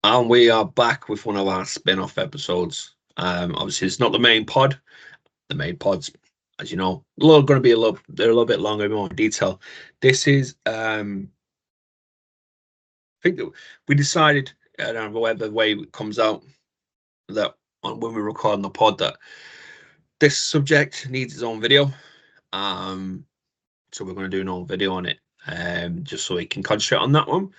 And we are back with one of our spin-off episodes. Obviously, it's not the main pod. The main pods, as you know, going to be they're a little bit longer, more detail. This is, I think that we decided, I don't know whether the way it comes out, that when we're recording the pod, that this subject needs its own video. So we're going to do an own video on it, just so we can concentrate on that one.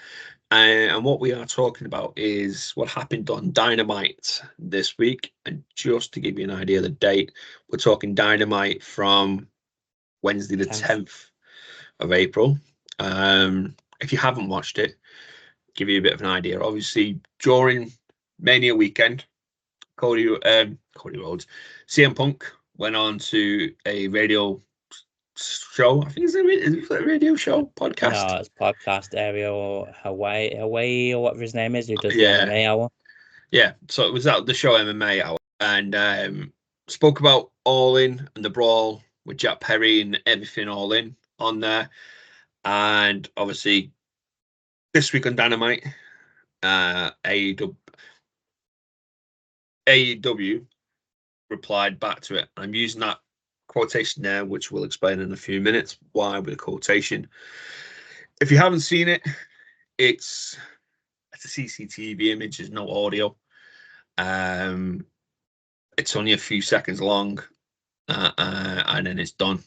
And what we are talking about is what happened on Dynamite this week. And just to give you an idea of the date, we're talking Dynamite from Wednesday the 10th of April. If you haven't watched it, give you a bit of an idea. Obviously, during Mania weekend, Cody Rhodes, CM Punk went on to a radio show. I think it's a radio show podcast. No, it's podcast area or Hawaii or whatever his name is, who does the MMA hour. Yeah, so it was at the show MMA hour, and spoke about All In and the Brawl with Jack Perry and everything All In on there. And obviously, this week on Dynamite, AEW replied back to it. I'm using that quotation there, which we'll explain in a few minutes why with the quotation. If you haven't seen it, it's a CCTV image, there's no audio. It's only a few seconds long, and then it's done.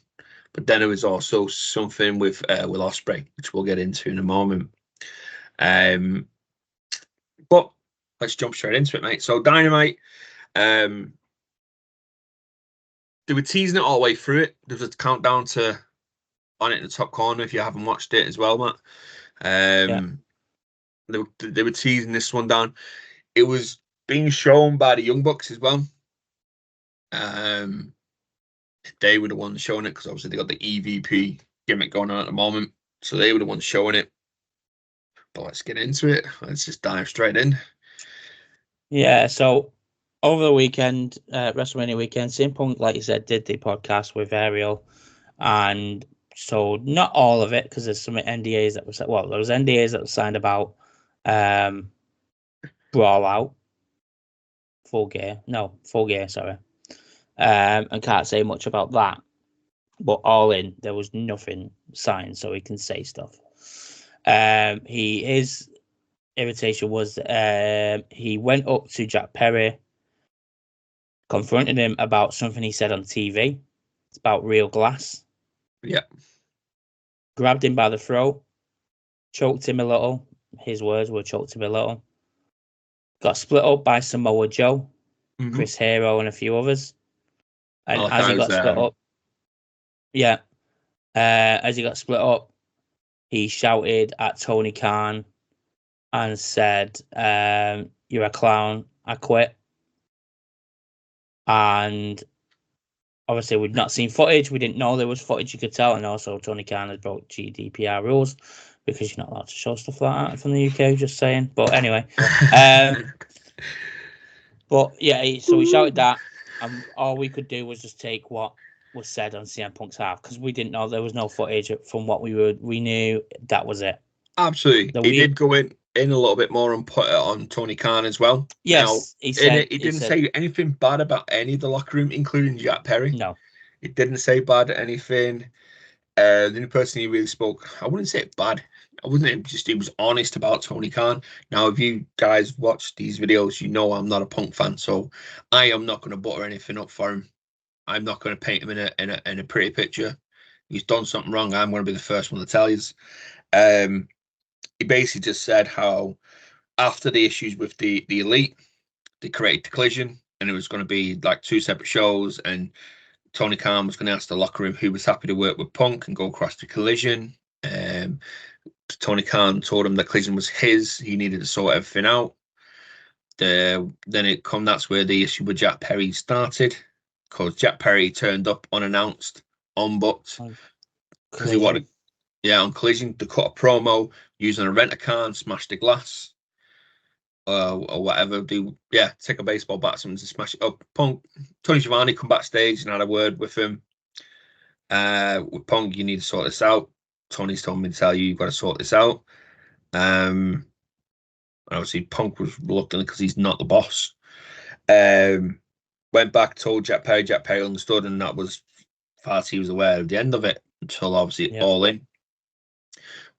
But then there was also something with Will Ospreay, which we'll get into in a moment. But let's jump straight into it, mate. So Dynamite, they were teasing it all the way through it. There was a countdown to on it in the top corner if you haven't watched it as well, Matt. They were teasing this one down. It was being shown by the Young Bucks as well. They were the ones showing it because obviously they got the EVP gimmick going on at the moment, so they were the ones showing it. But let's get into it. Let's just dive straight in. Yeah, so over the weekend, WrestleMania weekend, CM Punk, like you said, did the podcast with Ariel, and so not all of it because there's some NDAs that was there was NDAs that were signed about Brawl Out, Full Gear, sorry, and can't say much about that. But All In, there was nothing signed, so he can say stuff. His irritation was he went up to Jack Perry, confronted him about something he said on TV. It's about real glass. Yeah. Grabbed him by the throat, choked him a little. His words were choked him a little. Got split up by Samoa Joe, Chris Hero, and a few others. And as he got split up, as he got split up, he shouted at Tony Khan and said, "You're a clown. I quit." And obviously, we'd not seen footage. We didn't know there was footage, you could tell. And also, Tony Khan has broke GDPR rules because you're not allowed to show stuff like that from the UK, just saying. But anyway. But yeah, so we shouted that. And all we could do was just take what was said on CM Punk's half because we didn't know there was no footage from what we knew that was it. Absolutely. He did go in a little bit more and put it on Tony Khan as well. Yes, now, he said he didn't say anything bad about any of the locker room, including Jack Perry. No, he didn't say bad anything. The only person he really spoke, I wouldn't say bad. I wouldn't just. He was honest about Tony Khan. Now, if you guys watch these videos, you know I'm not a Punk fan, so I am not going to butter anything up for him. I'm not going to paint him in a pretty picture. He's done something wrong. I'm going to be the first one to tell you. He basically just said how after the issues with the Elite, they created the Collision, and it was going to be like two separate shows, and Tony Khan was going to ask the locker room who was happy to work with Punk and go across the Collision. Tony Khan told him the Collision was his. He needed to sort everything out. That's where the issue with Jack Perry started, because Jack Perry turned up unannounced, unbooked, because he wanted, on Collision, to cut a promo using a rent-a-car and smash the glass, or whatever. Take a baseball bat, something to smash it up. Punk, Tony Schiavone come backstage and had a word with him. With Punk, you need to sort this out. Tony's told me to tell you, you've got to sort this out. And obviously Punk was reluctant because he's not the boss. Went back, told Jack Perry. Jack Perry understood, and that was, as far as he was aware, of the end of it until obviously Yep. All In,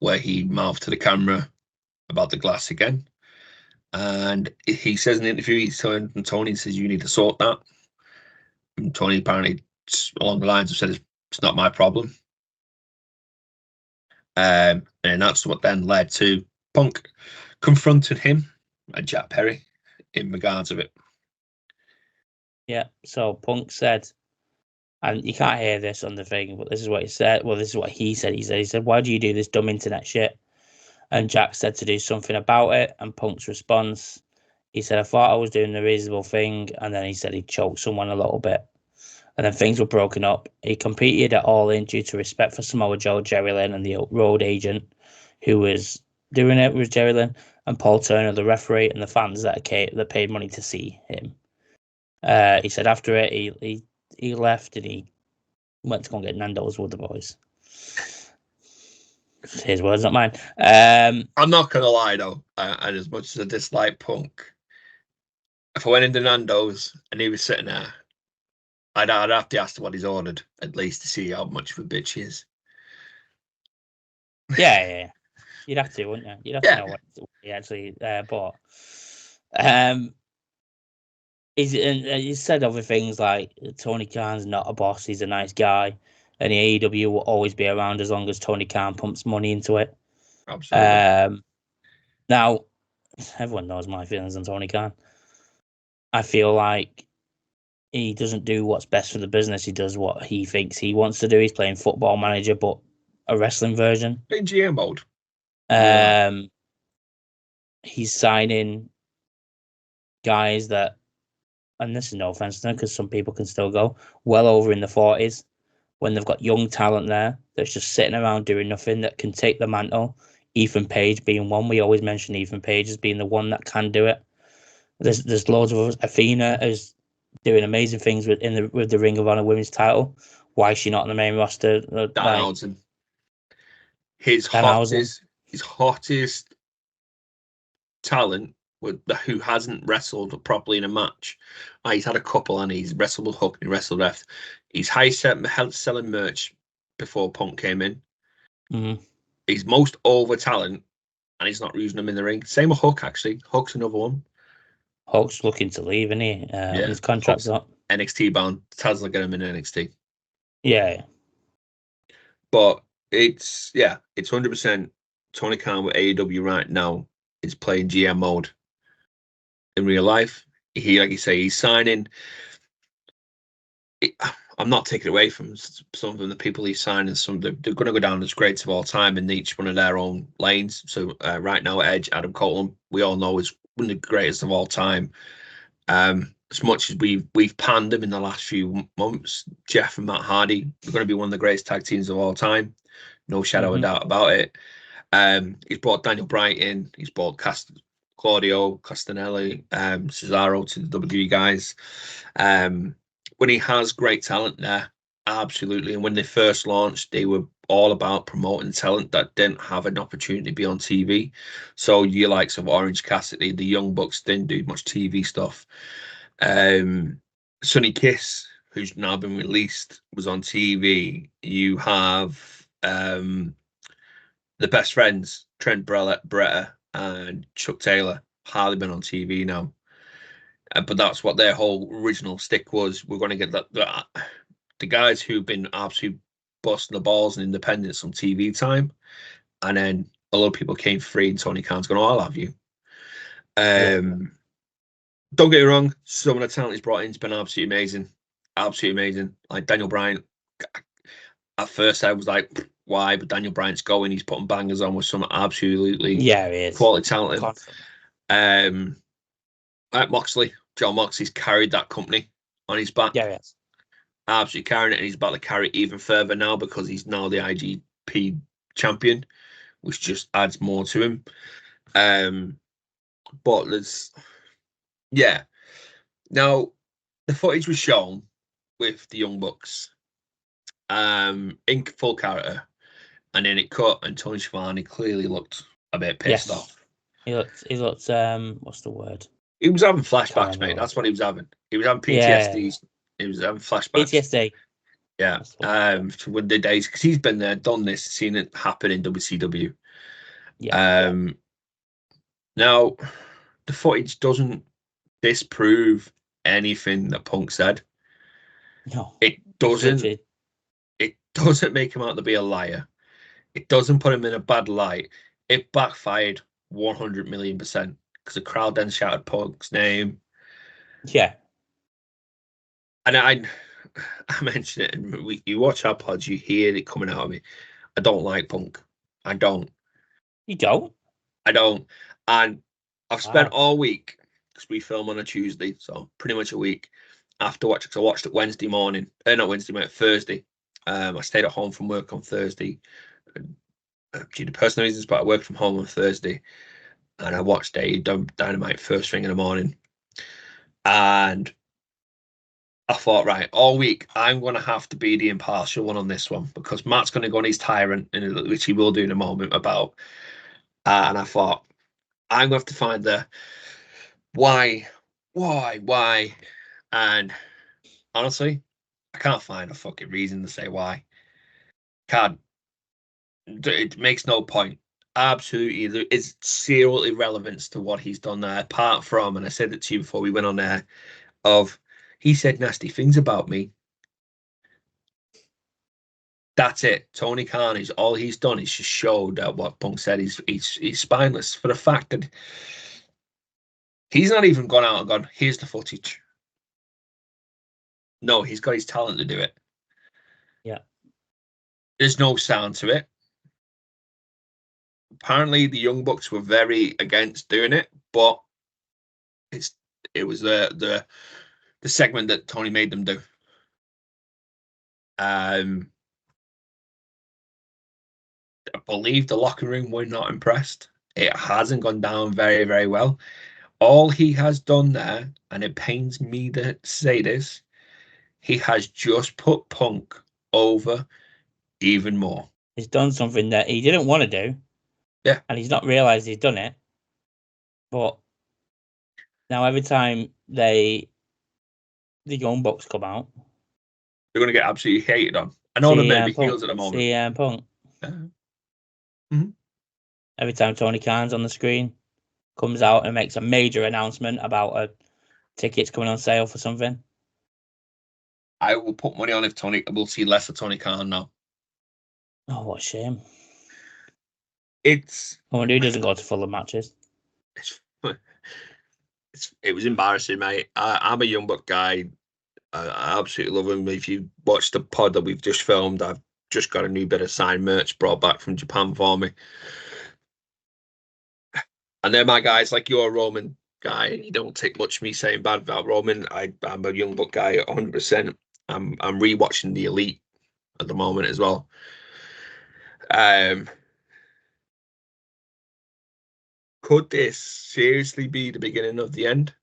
where he mouthed to the camera about the glass again. And he says in the interview, he's telling Tony, says, "You need to sort that." And Tony apparently, along the lines of said, "It's not my problem." And that's what then led to Punk confronting him and Jack Perry in regards of it. Yeah. So Punk said, and you can't hear this on the thing, but this is what he said. Well, this is what he said. He said, "Why do you do this dumb internet shit?" And Jack said to do something about it. And Punk's response, he said, "I thought I was doing the reasonable thing." And then he said he choked someone a little bit. And then things were broken up. He competed at All In due to respect for Samoa Joe, Jerry Lynn, and the road agent who was doing it was Jerry Lynn, and Paul Turner, the referee, and the fans that paid money to see him. He said after it, he left and he went to go and get Nando's with the boys. His words, not mine. I'm not gonna lie though, and as much as I dislike Punk, if I went into Nando's and he was sitting there, I'd have to ask him what he's ordered at least to see how much of a bitch he is. Yeah. You'd have to, wouldn't you? You'd have to Yeah, know what he actually bought. And he said other things like Tony Khan's not a boss; he's a nice guy, and the AEW will always be around as long as Tony Khan pumps money into it. absolutely. Now, everyone knows my feelings on Tony Khan. I feel like he doesn't do what's best for the business. He does what he thinks he wants to do. He's playing Football Manager, but a wrestling version. In GM mode. He's signing guys that, and this is no offense to them because some people can still go well over in the 40s when they've got young talent there that's just sitting around doing nothing that can take the mantle. Ethan Page being one. We always mention Ethan Page as being the one that can do it. There's loads of us. Athena is doing amazing things with the Ring of Honor Women's title. Why is she not on the main roster? Danhausen. His Danhausen. hottest talent who hasn't wrestled properly in a match. He's had a couple and he's wrestled with Hook and wrestled left. He's high selling merch before Punk came in. Mm-hmm. He's most over talent and he's not using them in the ring. Same with Hook, actually. Hook's another one. Hook's looking to leave, isn't he? His contract's up. NXT bound. Tazla get him in NXT. Yeah. But it's 100% Tony Khan with AEW right now is playing GM mode in real life. He, like you say, he's signing. I'm not taking away from some of the people he's signing. They're going to go down as greats of all time in each one of their own lanes. So right now, Edge, Adam Cole, we all know is one of the greatest of all time. As much as we've panned them in the last few months, Jeff and Matt Hardy are going to be one of the greatest tag teams of all time. No shadow of doubt about it. He's brought Daniel Bryan in. He's brought Claudio Castagnoli, Cesaro to the WWE guys. When he has great talent there, absolutely. And when they first launched, they were all about promoting talent that didn't have an opportunity to be on TV. So your likes of Orange Cassidy, the Young Bucks didn't do much TV stuff. Sonny Kiss, who's now been released, was on TV. You have the Best Friends, Trent Bretta and Chuck Taylor, hardly been on TV now. But that's what their whole original stick was. We're going to get the guys who've been absolutely busting the balls and independence on TV time. And then a lot of people came free and Tony Khan's going, I'll have you. Don't get me wrong, some of the talent he's brought in has been absolutely amazing. Absolutely amazing. Like Daniel Bryan, at first I was like, why? But Daniel Bryan's going, he's putting bangers on with some absolutely quality talent. Like Moxley, John Moxley's carried that company on his back. Yeah, yes. Absolutely carrying it, and he's about to carry it even further now because he's now the IGP champion, which just adds more to him. But now the footage was shown with the Young Bucks in full character, and then it cut, and Tony Schiavone clearly looked a bit pissed off. He looked what's the word? He was having Can't flashbacks, remember mate. what. That's what he was having. He was having Yeah, PTSD. He was having flashbacks. PTSD. Yeah. That's what. To win the days, because he's been there, done this, seen it happen in WCW. Yeah. Now the footage doesn't disprove anything that Punk said. No. It It's doesn't. literally. It doesn't make him out to be a liar. It doesn't put him in a bad light. It backfired 100,000,000% because the crowd then shouted Punk's name. Yeah. And I mentioned it, and you watch our pods, you hear it coming out of me. I don't like Punk. I don't. You don't? I don't. And I've spent Wow. all week, because we film on a Tuesday, so pretty much a week after watching. Because I watched it Wednesday morning. Not Wednesday, mate, Thursday. I stayed at home from work on Thursday due to personal reasons, but I worked from home on Thursday, and I watched Dynamite first thing in the morning. And I thought, right, all week I'm going to have to be the impartial one on this one because Matt's going to go on his tyrant, which he will do in a moment about. And I thought, I'm going to have to find the why. And honestly, I can't find a fucking reason to say why. Can't. It makes no point. Absolutely, there is zero irrelevance to what he's done there, apart from, and I said it to you before we went on there, of he said nasty things about me. That's it. Tony Khan is all he's done is just showed that what Punk said he's spineless for the fact that he's not even gone out and gone, here's the footage. No, he's got his talent to do it. Yeah. There's no sound to it. Apparently the Young Bucks were very against doing it, but it was the segment that Tony made them do. I believe the locker room were not impressed. It hasn't gone down very, very well. All he has done there, and it pains me to say this, he has just put Punk over even more. He's done something that he didn't want to do. Yeah. And he's not realised he's done it. But now every time the Young Bucks come out, They're going to get absolutely hated on. I know they're maybe CM heels Punk, at the moment. CM Punk. Mhm. Every time Tony Khan's on the screen, comes out and makes a major announcement about a tickets coming on sale for something. I will put money on if we'll see less of Tony Khan now. Oh, what a shame. It's I wonder who doesn't go to Fulham matches. it was embarrassing, mate. I'm a Young Buck guy. I absolutely love him. If you watch the pod that we've just filmed, I've just got a new bit of signed merch brought back from Japan for me. And they're my guys, like you're a Roman guy, and you don't take much of me saying bad about Roman. I'm a Young Buck guy 100%. I'm rewatching the Elite at the moment as well. Could this seriously be the beginning of the end?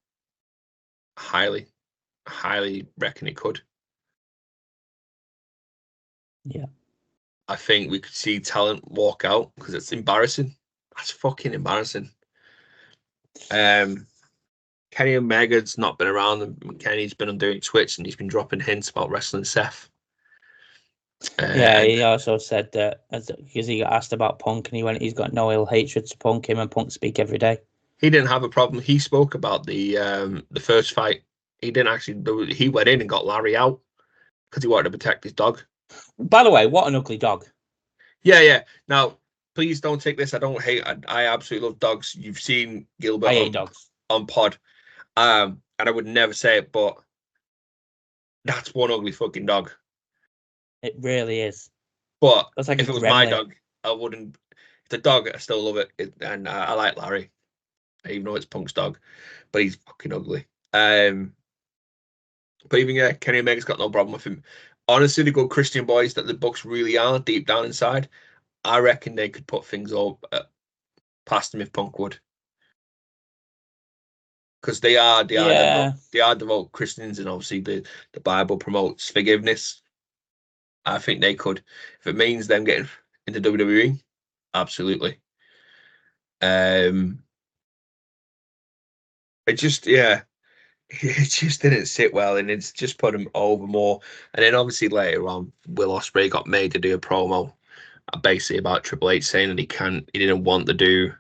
Highly reckon it could. Yeah. I think we could see talent walk out because it's embarrassing. That's fucking embarrassing. Kenny Omega's not been around, and Kenny's been on doing Twitch, and he's been dropping hints about wrestling Seth. Yeah, he also said that because he got asked about Punk, and he went, he's got no ill hatred to Punk. Him and Punk speak every day. He didn't have a problem. He spoke about the first fight. He didn't actually. He went in and got Larry out because he wanted to protect his dog. By the way, what an ugly dog. Yeah. Now, please don't take this. I don't hate. I absolutely love dogs. You've seen Gilbert I hate dogs on pod, and I would never say it, but that's one ugly fucking dog. It really is. But That's like if a it was my gremlin. dog, I wouldn't. It's a dog. I still love it, and I like Larry, even though it's Punk's dog, but he's fucking ugly. But even Kenny Omega's got no problem with him. Honestly, the good Christian boys that the Bucks really are deep down inside, I reckon they could put things up past him if Punk would, because they are devout Christians, and obviously the Bible promotes forgiveness. I think they could, if it means them getting into WWE, absolutely. It just, yeah, it just didn't sit well, and it's just put him over more. And then obviously later on, Will Ospreay got made to do a promo, basically about Triple H saying that he didn't want to do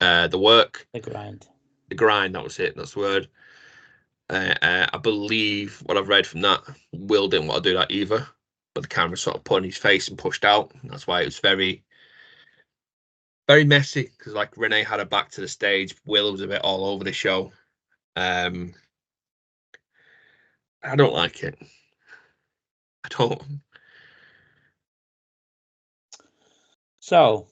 the work, The grind. the grind. That was it. That's the word. I believe what I've read from that, Will didn't want to do that either, but the camera sort of put in his face and pushed out. That's why it was very, very messy, because like Renee had her back to the stage, Will was a bit all over the show. Um, I don't like it. I don't. So,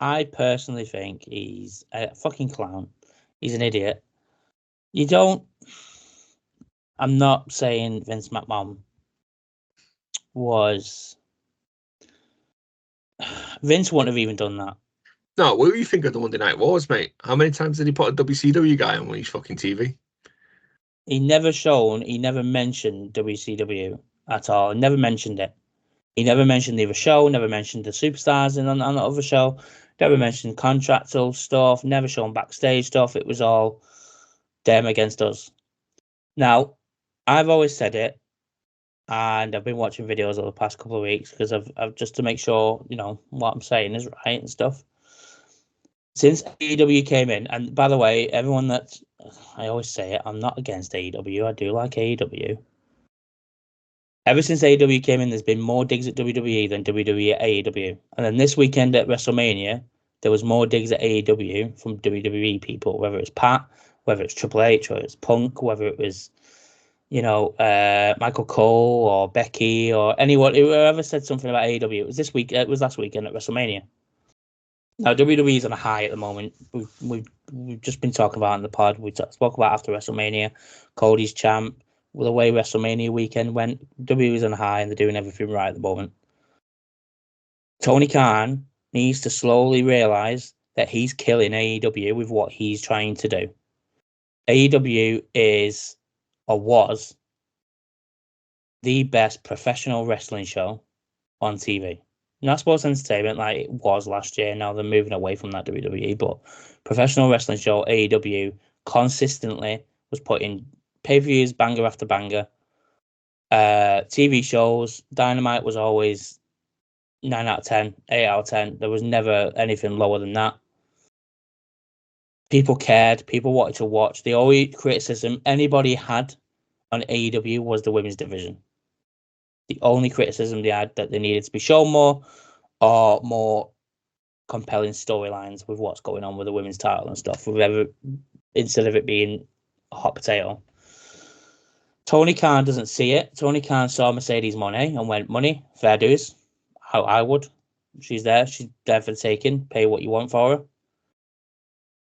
I personally think he's a fucking clown. He's an idiot. You don't. I'm not saying Vince McMahon was. Vince wouldn't have even done that. No, what do you think of the Monday Night Wars, mate? How many times did he put a WCW guy on his fucking TV? He never mentioned WCW at all. Never mentioned it. He never mentioned the other show, never mentioned the superstars on the other show, never mentioned contractual stuff, never shown backstage stuff. It was all them against us. Now, I've always said it, and I've been watching videos over the past couple of weeks because I've just to make sure, what I'm saying is right and stuff. Since AEW came in, and by the way, everyone I always say it, I'm not against AEW. I do like AEW. Ever since AEW came in, there's been more digs at WWE than WWE at AEW. And then this weekend at WrestleMania, there was more digs at AEW from WWE people, whether it's Pat, whether it's Triple H, or it's Punk, whether it was, Michael Cole or Becky or anyone whoever said something about AEW. It was this week. It was last weekend at WrestleMania. Now WWE is on a high at the moment. We've just been talking about it in the pod. We spoke about after WrestleMania, Cody's champ. Well, the way WrestleMania weekend went, WWE is on a high and they're doing everything right at the moment. Tony Khan needs to slowly realize that he's killing AEW with what he's trying to do. AEW is or was the best professional wrestling show on TV. Not sports entertainment like it was last year. Now they're moving away from that WWE, but professional wrestling show AEW consistently was putting pay-per-views banger after banger. TV shows, Dynamite was always 9 out of 10, 8 out of 10. There was never anything lower than that. People cared. People wanted to watch. The only criticism anybody had on AEW was the women's division. The only criticism they had that they needed to be shown more or more compelling storylines with what's going on with the women's title and stuff, instead of it being a hot potato. Tony Khan doesn't see it. Tony Khan saw Mercedes Moné and went, money, fair dues. How I would. She's there. She's there for the taking. Pay what you want for her.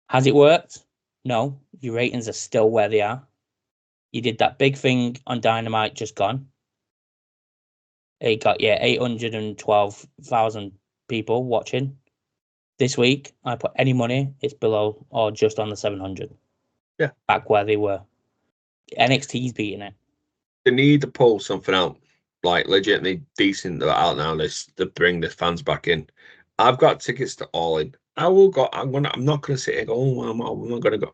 Has it worked? No. Your ratings are still where they are. You did that big thing on Dynamite just gone. It got 812,000 people watching. This week, I put any money, it's below or just on the 700. Yeah. Back where they were. NXT's beating it. They need to pull something out, like legitimately decent out now. To bring the fans back in. I've got tickets to All In. I will go. I'm not gonna sit here and go. Oh, I'm not gonna go.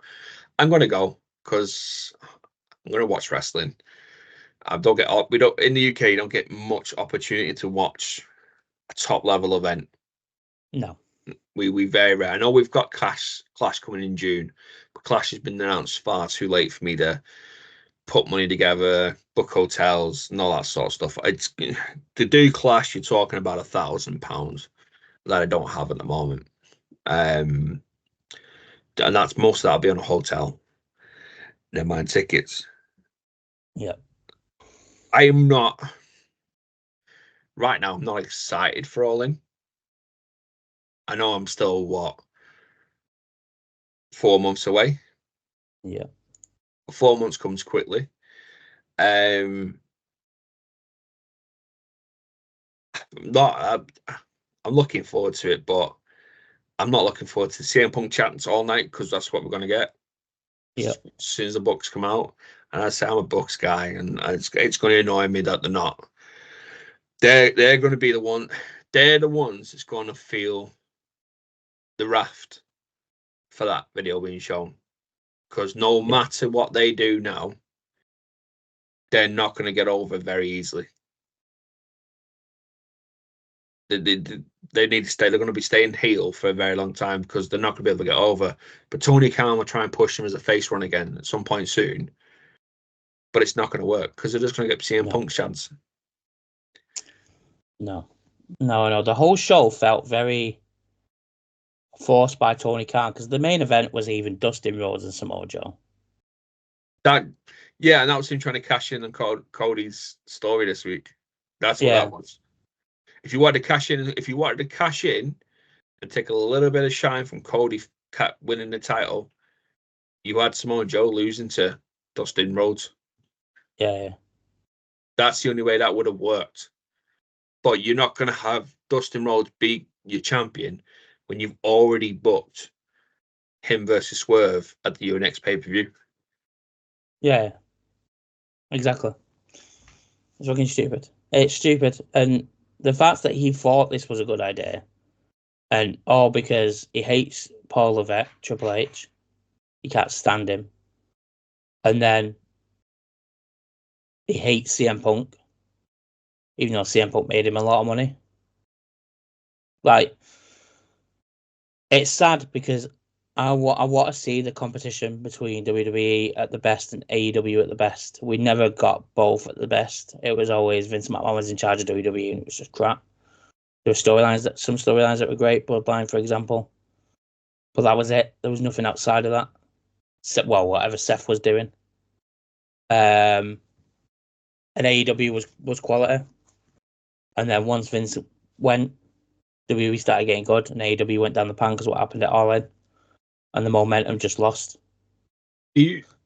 I'm gonna go because I'm gonna watch wrestling. I don't get. We don't in the UK. You don't get much opportunity to watch a top level event. No. We very rare. I know we've got Clash coming in June, but Clash has been announced far too late for me to put money together, book hotels, and all that sort of stuff. It's to do Clash. You're talking about £1,000 that I don't have at the moment, and that's most of that'll be on a hotel. Never mind tickets. Yeah. I am not right now. I'm not excited for All In. I know I'm still 4 months away. Yeah. 4 months comes quickly. I'm looking forward to it, but I'm not looking forward to CM Punk chants all night because that's what we're going to get. Yeah. As soon as the Bucks come out, and I say I'm a Bucks guy, and it's going to annoy me that they're not. They're going to be the one. They're the ones that's going to feel the raft for that video being shown. because no matter what they do now, they're not going to get over very easily. They need to stay. They're going to be staying heel for a very long time because they're not going to be able to get over. But Tony Khan will try and push them as a face run again at some point soon. But it's not going to work because they're just going to get CM Punk's chance. No. The whole show felt very forced by Tony Khan because the main event was even Dustin Rhodes and Samoa Joe. And that was him trying to cash in on Cody's story this week. That's what that was. If you wanted to cash in and take a little bit of shine from Cody winning the title, you had Samoa Joe losing to Dustin Rhodes. Yeah. That's the only way that would have worked. But you're not going to have Dustin Rhodes beat your champion when you've already booked him versus Swerve at your next pay-per-view. Yeah. Exactly. It's fucking stupid. It's stupid. And the fact that he thought this was a good idea, and all because he hates Paul Levesque, Triple H, he can't stand him, and then he hates CM Punk, even though CM Punk made him a lot of money. Like, it's sad because I want to see the competition between WWE at the best and AEW at the best. We never got both at the best. It was always Vince McMahon was in charge of WWE, and it was just crap. There were some storylines that were great, Bloodline, for example, but that was it. There was nothing outside of that. Well, whatever Seth was doing. And AEW was quality. And then once Vince went, WWE started getting good, and AEW went down the pan because what happened at All In, and the momentum just lost.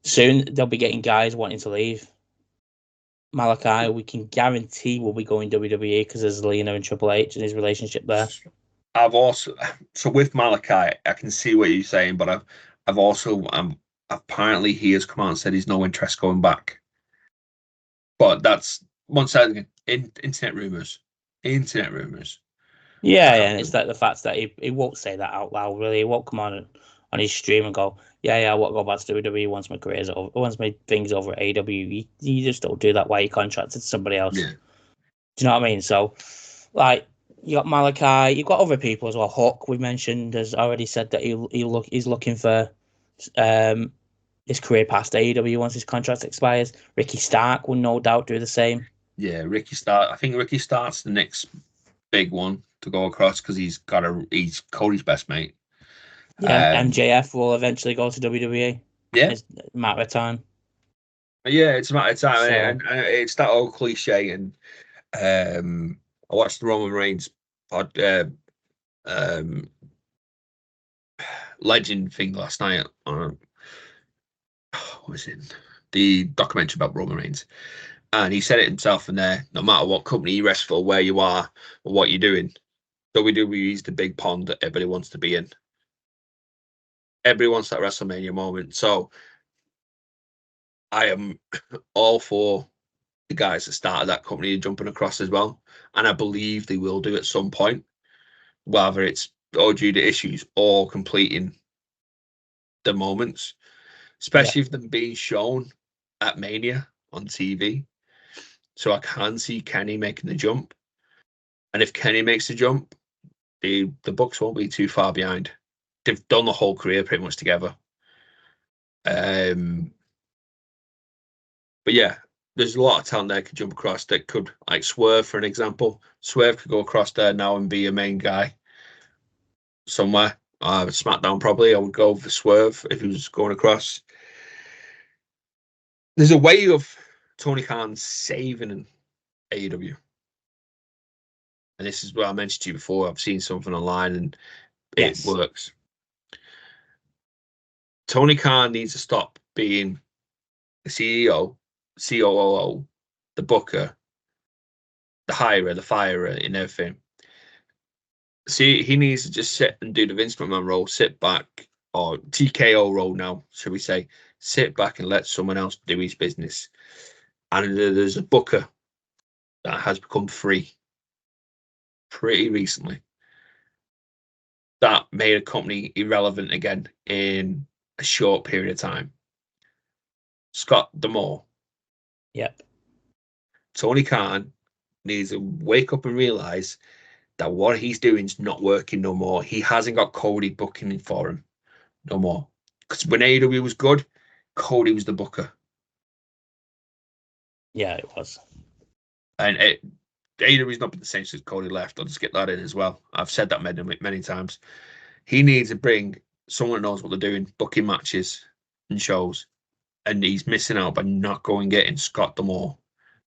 Soon they'll be getting guys wanting to leave. Malachi, we can guarantee will be going WWE because there's Lena and Triple H and his relationship there. So with Malachi, I can see what you're saying, but I've also apparently he has come out and said he's no interest going back. But that's one side internet rumors. Yeah, and it's like the fact that he won't say that out loud. Really, he won't come on his stream and go, "Yeah, I want to go back to WWE once my career's over, once my thing's over at AEW." You just don't do that while you're contracted to somebody else. Yeah. Do you know what I mean? So, like, you got Malachi, you got other people as well. Hook, we mentioned, has already said that he's looking for his career past AEW once his contract expires. Ricky Stark will no doubt do the same. Yeah, Ricky Stark. I think Ricky Stark's the next big one to go across because he's Cody's best mate. Yeah, MJF will eventually go to WWE. Yeah, it's a matter of time. Yeah, it's a matter of time, So, and it's that old cliche. And I watched the Roman Reigns legend thing last night on what was it? The documentary about Roman Reigns, and he said it himself in there. No matter what company you wrestle for, where you are, or what you're doing, WWE is the big pond that everybody wants to be in. Everybody wants that WrestleMania moment. So I am all for the guys that started that company jumping across as well, and I believe they will do at some point, whether it's all due to issues or completing the moments, especially if them being shown at Mania on TV. So I can see Kenny making the jump, and if Kenny makes the jump, the Bucks won't be too far behind. They've done the whole career pretty much together. But yeah, there's a lot of talent there could jump across that could, like Swerve, for an example. Swerve could go across there now and be a main guy somewhere. SmackDown probably. I would go for Swerve if he was going across. There's a way of Tony Khan saving AEW. And this is what I mentioned to you before. I've seen something online and it works. Tony Khan needs to stop being the CEO, COO, the booker, the hirer, the firer, and everything. See, he needs to just sit and do the Vince McMahon role, sit back, or TKO role now, should we say. Sit back and let someone else do his business. And there's a booker that has become free pretty recently that made a company irrelevant again in a short period of time. Scott D'Amore. Yep. Tony Khan needs to wake up and realize that what he's doing is not working no more. He hasn't got Cody booking for him no more. Because when AEW was good, Cody was the booker. Yeah, it was. And AEW's not been the same since Cody left. I'll just get that in as well. I've said that many times. He needs to bring someone that knows what they're doing, booking matches and shows. And he's missing out by not going getting Scott D'Amore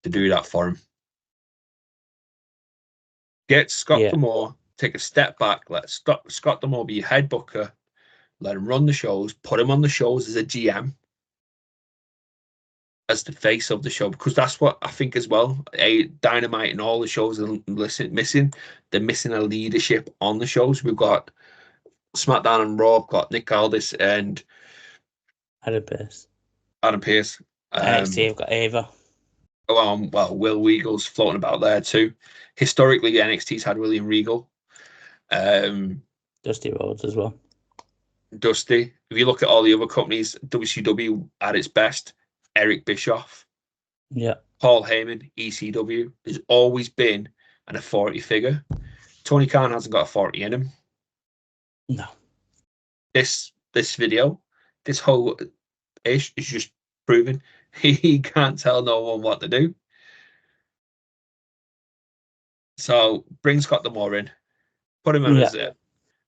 to do that for him. Get Scott D'Amore, take a step back, let Scott D'Amore be your head booker, let him run the shows, put him on the shows as a GM, as the face of the show, because that's what I think as well. Dynamite and all the shows are missing. They're missing a leadership on the shows. We've got SmackDown and Raw, we've got Nick Aldis and Adam Pearce. NXT, have got Ava. Well, Will Regal's floating about there too. Historically, NXT's had William Regal. Dusty Rhodes as well. Dusty. If you look at all the other companies, WCW at its best, Eric Bischoff. Yeah. Paul Heyman, ECW. There's always been an authority figure. Tony Khan hasn't got authority in him. No. This video, this whole ish is just proving he can't tell no one what to do. So bring Scott D'Amore in, put him in as it,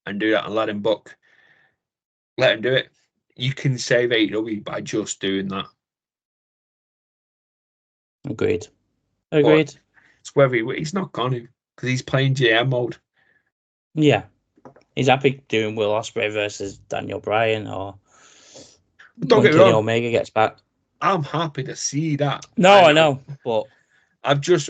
and do that, and let him book. Let him do it. You can save AEW by just doing that. Agreed. But it's whether he's not gonna, because he's playing GM mode. Yeah. He's happy doing Will Ospreay versus Daniel Bryan, or don't when get me wrong, Omega gets back. I'm happy to see that. No, I know, but I've seen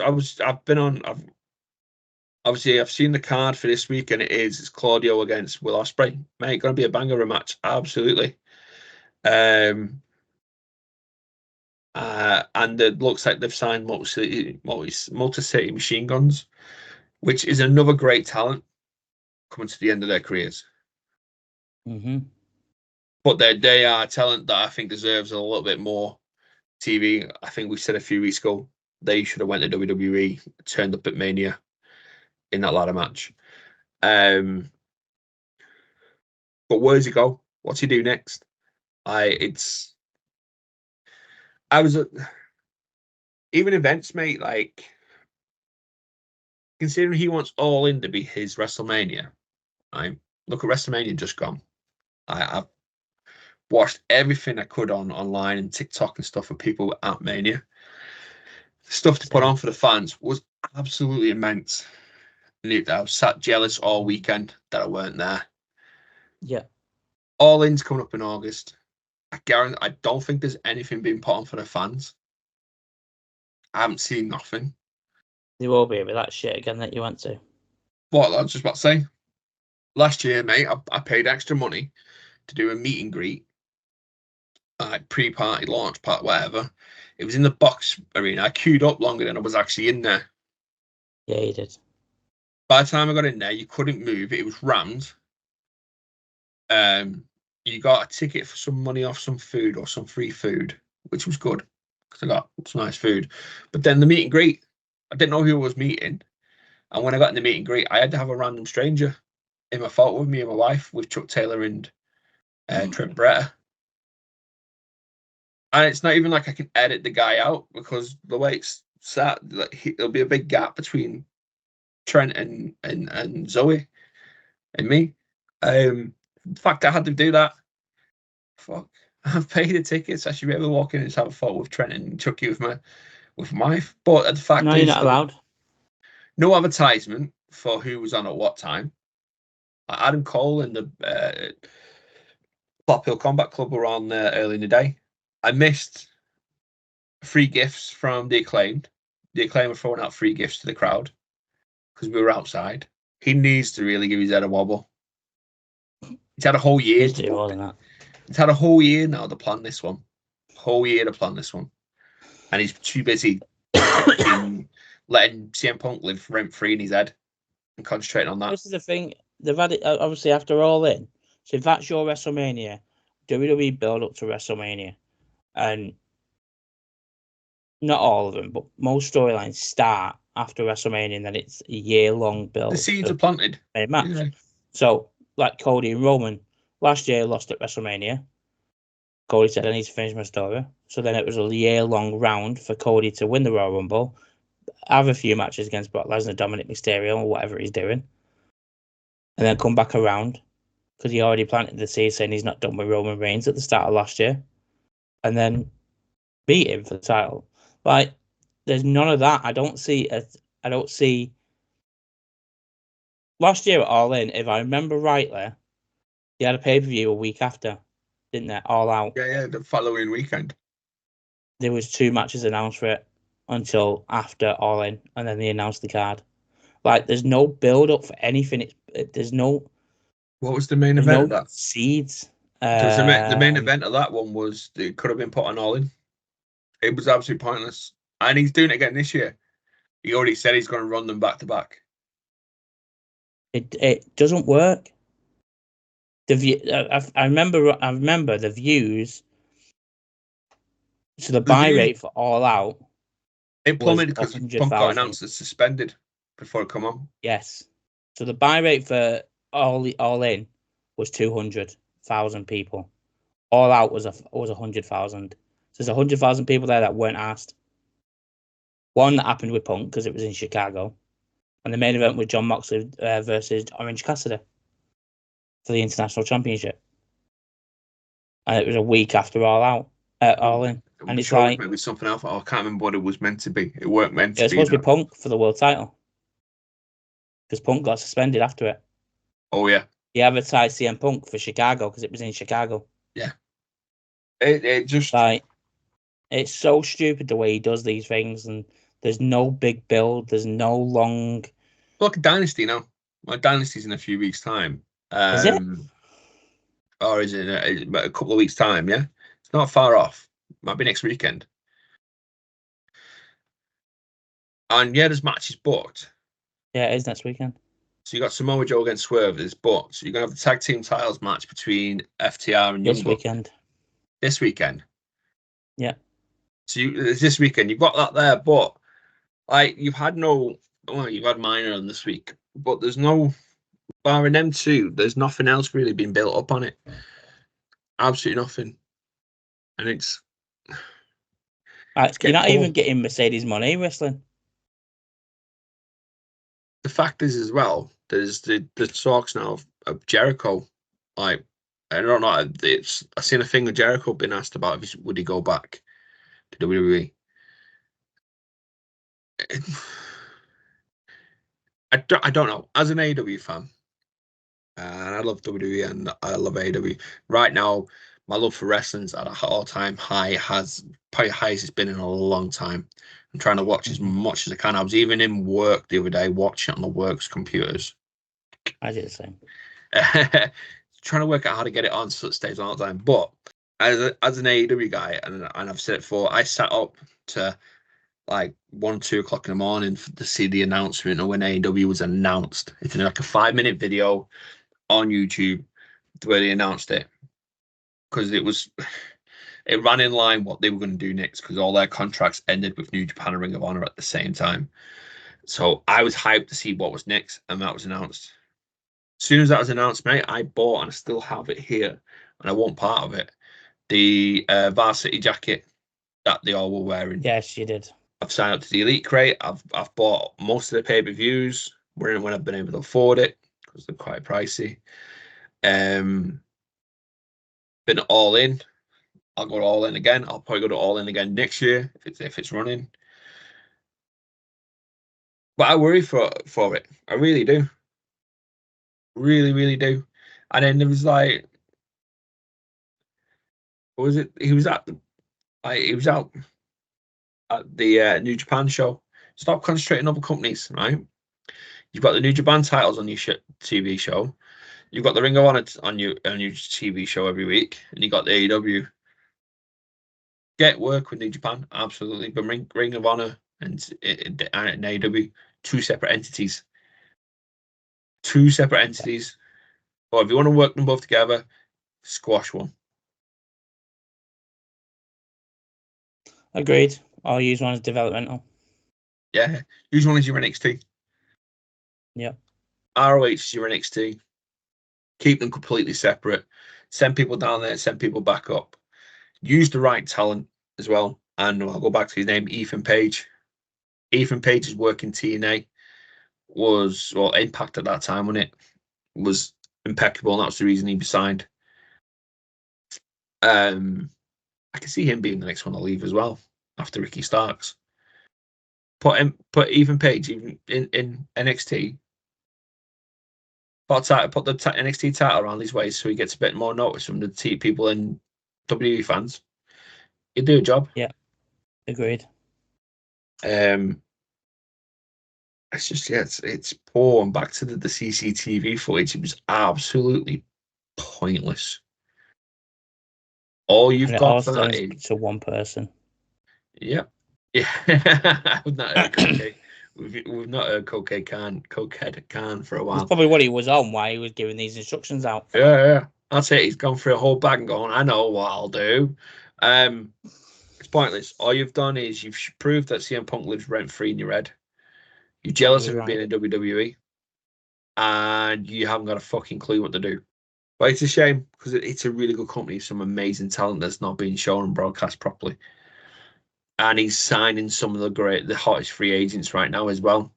the card for this week, and it's Claudio against Will Ospreay. Mate, gonna be a banger of a match, absolutely. And it looks like they've signed Multi City Machine Guns, which is another great talent coming to the end of their careers. Mm-hmm. But they are talent that I think deserves a little bit more TV. I think we said a few weeks ago they should have went to WWE, turned up at Mania in that ladder match. But where does he go? What's he do next? Even events, mate, like considering he wants All In to be his WrestleMania. Look at WrestleMania just gone. I've watched everything I could online and TikTok and stuff for people at Mania. The stuff to put on for the fans was absolutely immense. And I was sat jealous all weekend that I weren't there. Yeah. All In's coming up in August. I don't think there's anything being put on for the fans. I haven't seen nothing. There will be with that shit again that you went to. What I was just about to say. Last year, mate, I paid extra money to do a meet and greet, pre-party, launch part, whatever. It was in the box arena. I queued up longer than I was actually in there. Yeah, you did. By the time I got in there, you couldn't move. It was rammed. You got a ticket for some money off some food or some free food, which was good because I got some nice food. But then the meet and greet, I didn't know who I was meeting. And when I got in the meet and greet, I had to have a random stranger in my photo with me and my wife, with Chuck Taylor and Trent Bretta. And it's not even like I can edit the guy out, because the way it's sat, like, there'll be a big gap between Trent and Zoe and me. The fact I had to do that, fuck, I've paid the tickets. I should be able to walk in and just have a photo with Trent and Chucky with my wife. But the fact no, is, you're not allowed. No advertisement for who was on at what time. Adam Cole and the Flop Hill Combat Club were on early in the day. I missed free gifts from the Acclaimed. The Acclaimed were throwing out free gifts to the crowd because we were outside. He needs to really give his head a wobble. He's had a whole year. He's doing more than that. He's had a whole year now to plan this one. And he's too busy letting CM Punk live rent-free in his head and concentrating on that. This is the thing. They've had it, obviously, after All In. So if that's your WrestleMania, WWE build up to WrestleMania. And not all of them, but most storylines start after WrestleMania, and then it's a year-long The build seeds to are planted. a match. Yeah. So, like Cody and Roman, last year lost at WrestleMania. Cody said, I need to finish my story. So then it was a year-long round for Cody to win the Royal Rumble, have a few matches against Brock Lesnar, Dominic Mysterio, or whatever he's doing, and then come back around because he already planted the seed saying he's not done with Roman Reigns at the start of last year, and then beat him for the title. Like, there's none of that. I don't see. Last year at All In, if I remember rightly, they had a pay-per-view a week after, didn't they? All Out. Yeah, the following weekend. There was 2 matches announced for it until after All In, and then they announced the card. Like, there's no build-up for anything. There's no What was the main event of that? seeds. Because the main event of that one was it could have been put on All In. It was absolutely pointless, and he's doing it again this year. He already said he's going to run them back to back. It doesn't work. The view, I remember the views. So the buy rate for All Out, it plummeted because Punk got 100,000. announced as suspended before it come on. Yes. So the buy rate for All In was 200,000 people. All Out was 100,000. So there's 100,000 people there that weren't asked. One that happened with Punk because it was in Chicago, and the main event was John Moxley versus Orange Cassidy for the International Championship, and it was a week after All Out, All In, and it's like maybe something else. Oh, I can't remember what it was meant to be. It weren't meant to be. It's supposed to be Punk for the world title because Punk got suspended after it. Oh yeah. He advertised CM Punk for Chicago because it was in Chicago. Yeah. It just like, it's so stupid the way he does these things, and there's no big build. There's no long. Look at Dynasty now. My Dynasty's in a few weeks' time. Is it? Or is it a couple of weeks' time? Yeah, it's not far off. Might be next weekend. And yeah, there's matches booked. Yeah, it is next weekend. So you got Samoa Joe against Swerve. There's booked. So you're gonna have the tag team titles match between FTR and Young Bucks this weekend. Yeah. So this weekend you've got that there, but like you've had minor on this week, but there's no barring them two. There's nothing else really been built up on it. Absolutely nothing, and it's you're not even getting Mercedes money wrestling. The fact is, as well, there's the talks now of Jericho. Like, I don't know. I've seen a thing with Jericho being asked about if would he go back to WWE. I don't know. As an AEW fan, and I love WWE and I love AEW. Right now, my love for wrestling's at an all-time high. Probably highest it's been in a long time. I'm trying to watch as much as I can. I was even in work the other day watching it on the works computers. I did the same. Trying to work out how to get it on so it stays on all the time. But as an AEW guy, and I've said it before, I sat up to like 1, 2 o'clock in the morning to see the announcement of when AEW was announced. It's in like a 5-minute video on YouTube where they announced it, because it ran in line what they were going to do next, because all their contracts ended with New Japan and Ring of Honor at the same time. So I was hyped to see what was next, and that was announced. As soon as that was announced, mate, I bought, and I still have it here, and I want part of it, the varsity jacket that they all were wearing. Yes, you did. I've signed up to the Elite Crate. I've bought most of the pay-per-views when I've been able to afford it, because they're quite pricey. Been all in. I'll go to all in again. I'll probably go to all in again next year if it's running. But I worry for it. I really do. Really, really do. And then there was like, what was it? He was out at the New Japan show. Stop concentrating on other companies, right? You've got the New Japan titles on your TV show. You've got the Ring of Honor on your TV show every week, and you got the AEW. Get work with New Japan, absolutely. But Ring of Honor and AEW, two separate entities. Two separate entities. Or if you want to work them both together, squash one. Agreed. Or use one as developmental. Yeah, use one as your NXT. Yeah. ROH is your NXT. Keep them completely separate. Send people down there, send people back up. Use the right talent as well. And I'll go back to his name, Ethan Page. Ethan Page's work in TNA was, well, Impact at that time, when it was impeccable, and that's the reason he was signed. I can see him being the next one to leave as well after Ricky Starks. Put Ethan Page even in NXT. Put the NXT title around his waist so he gets a bit more notice from the people and WWE fans. He'd do a job. Yeah, agreed. It's just, yeah, it's poor. And back to the CCTV footage, it was absolutely pointless. All you've And it got all for that stems is, to one person. yep, yeah. We've not heard cocaine. We've not heard cokehead can for a That's while. probably what he was on while he was giving these instructions out. Yeah. That's it. He's gone through a whole bag and going, I know what I'll do. It's pointless. All you've done is you've proved that CM Punk lives rent free in your head. You're jealous of him being in WWE, and you haven't got a fucking clue what to do. But it's a shame because it's a really good company, some amazing talent that's not being shown and broadcast properly. And he's signing some of the hottest free agents right now as well.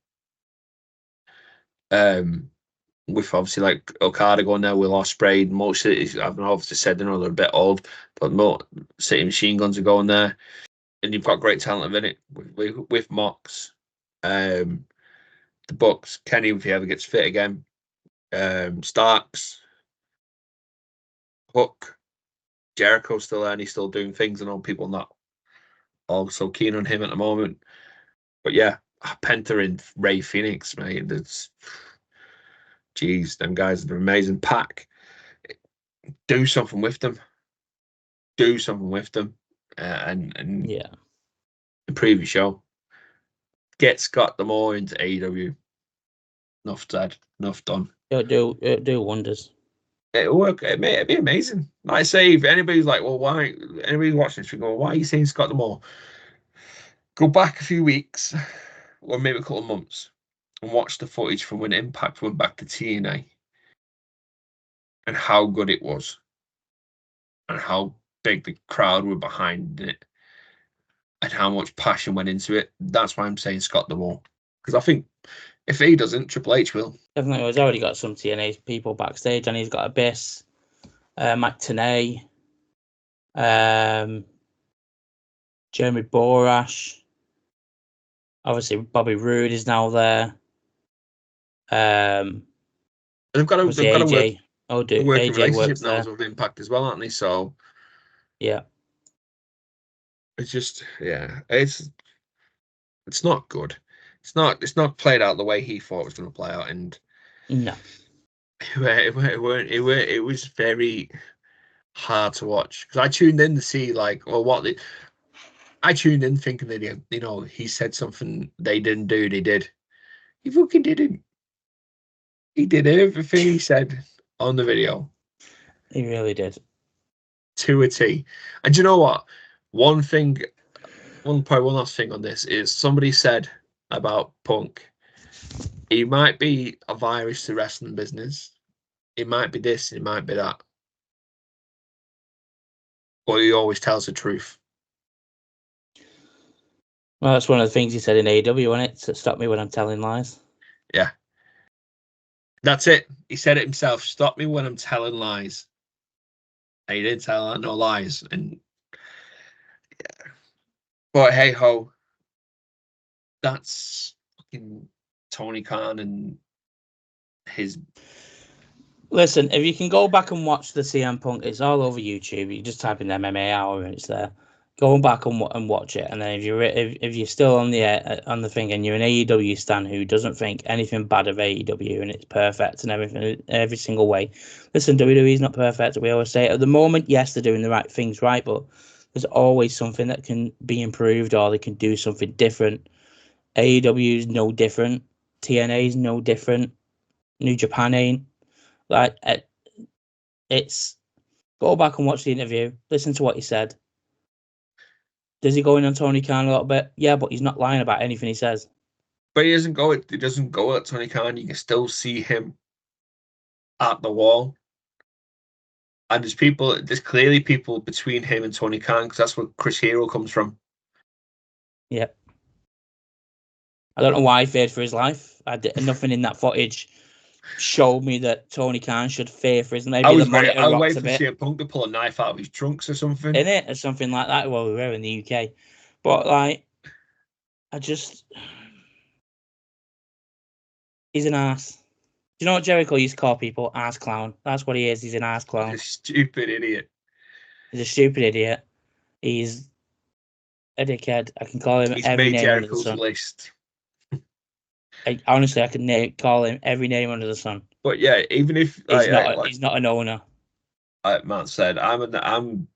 With obviously like Okada going there, Will Ospreay, most cities, I've obviously said they're a bit old, but more City Machine Guns are going there. And you've got great talent in it with Mox, the Bucks, Kenny if he ever gets fit again, Starks, Hook, Jericho's still there and he's still doing things. I know people not all so keen on him at the moment, but yeah, Penta and Ray Phoenix, mate. That's, geez, them guys are an amazing pack. Do something with them. Do something with them, and Yeah. improve your show. Get Scott D'Amore into AEW. Enough said. Enough done. It'll do wonders. It'll work. It'd be amazing. Like I say, if anybody's like, well, why? Anybody's watching this, we go, why are you saying Scott D'Amore? Go back a few weeks, or maybe a couple of months, and watch the footage from when Impact went back to TNA, and how good it was, and how big the crowd were behind it, and how much passion went into it. That's why I'm saying Scott D'Amore, because I think if he doesn't, Triple H will. Definitely, he's already got some TNA people backstage, and he's got Abyss, Matt Tenay, Jeremy Borash. Obviously, Bobby Roode is now there. They've got to AJ. work, AJ relationship works now there. with Impact as well, aren't they? So Yeah. it's just, yeah, it's not good. It's not played out the way he thought it was going to play out, and No. it was very hard to watch because I tuned in to see like, well, I tuned in thinking that he said something they didn't do, they did. He fucking didn't. He did everything he said on the video He really did. to a T. And you know what? One last thing on this is somebody said about Punk. He might be a virus to wrestling business. It might be this, it might be that. But he always tells the truth. Well, that's one of the things he said in AEW, wasn't it? To stop me when I'm telling lies. Yeah. That's it. He said it himself. Stop me when I'm telling lies. And he didn't tell no lies. And yeah. But hey ho. That's fucking Tony Khan and his. Listen, if you can go back and watch the CM Punk, it's all over YouTube. You just type in MMA Hour and it's there. Go back and watch it, and then if you're still on the thing and you're an AEW stan who doesn't think anything bad of AEW and it's perfect and everything every single way, listen, WWE's not perfect. We always say at the moment, yes, they're doing the right things, right, but there's always something that can be improved or they can do something different. AEW is no different. TNA is no different. New Japan ain't. Like, it's go back and watch the interview, listen to what he said. Does he go in on Tony Khan a little bit? Yeah, but he's not lying about anything he says. But he doesn't go. It doesn't go at Tony Khan. You can still see him at the wall. And there's people. There's clearly people between him and Tony Khan because that's where Chris Hero comes from. Yeah. I don't know why he feared for his life. Nothing in that footage showed me that Tony Khan should fear for his. Maybe the monitor I was rocks waiting a for bit CM Punk to pull a knife out of his trunks or something. in it or something like that. Well, we were in the UK, but like, he's an ass. Do you know what Jericho used to call people? Ass clown. That's what he is. He's an ass clown. He's a stupid idiot. He's a stupid idiot. He's a dickhead. I can call him He's every made name under the Jericho's sun. list. Honestly, I can call him every name under the sun. But yeah, even if he's not an owner. Like Matt said, I'm.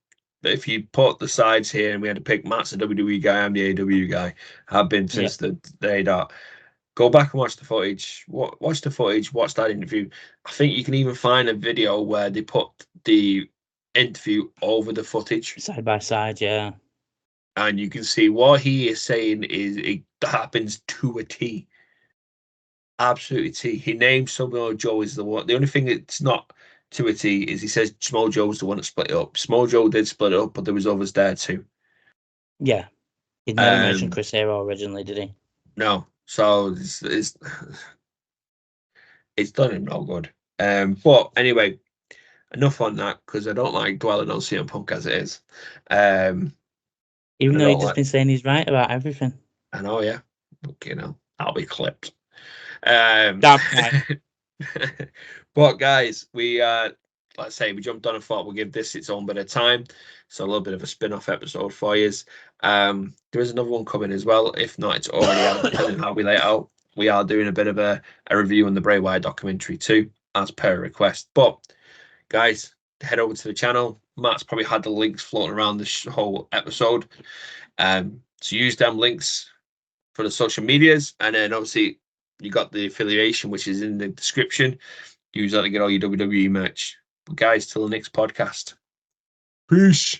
If you put the sides here and we had to pick, Matt's the WWE guy, I'm the AEW guy. Have been since the day that. Go back and watch the footage. Watch the footage. Watch that interview. I think you can even find a video where they put the interview over the footage, side by side. Yeah, and you can see what he is saying is it happens to a T. Absolutely T. He names Samoa Joe is the one. The only thing it's not to a T is he says Samoa Joe's the one that split it up. Samoa Joe did split it up, but there was others there too. Yeah, he'd never mentioned Chris Hero originally, did he? No. So it's done him no good. But anyway, enough on that because I don't like dwelling on CM Punk as it is. Even though he's just been saying he's right about everything. I know, yeah. Okay, now I'll be clipped. But guys, we let's say we jumped on and thought we'll give this its own bit of time. So a little bit of a spin-off episode for you. There is another one coming as well. If not, it's already out, depending on how we lay it out. We are doing a bit of a review on the Bray Wyatt documentary too, as per request. But guys, head over to the channel. Matt's probably had the links floating around this whole episode. So use them links for the social medias, and then obviously you got the affiliation, which is in the description. Use that to get all your WWE merch. But guys, till the next podcast. Peace.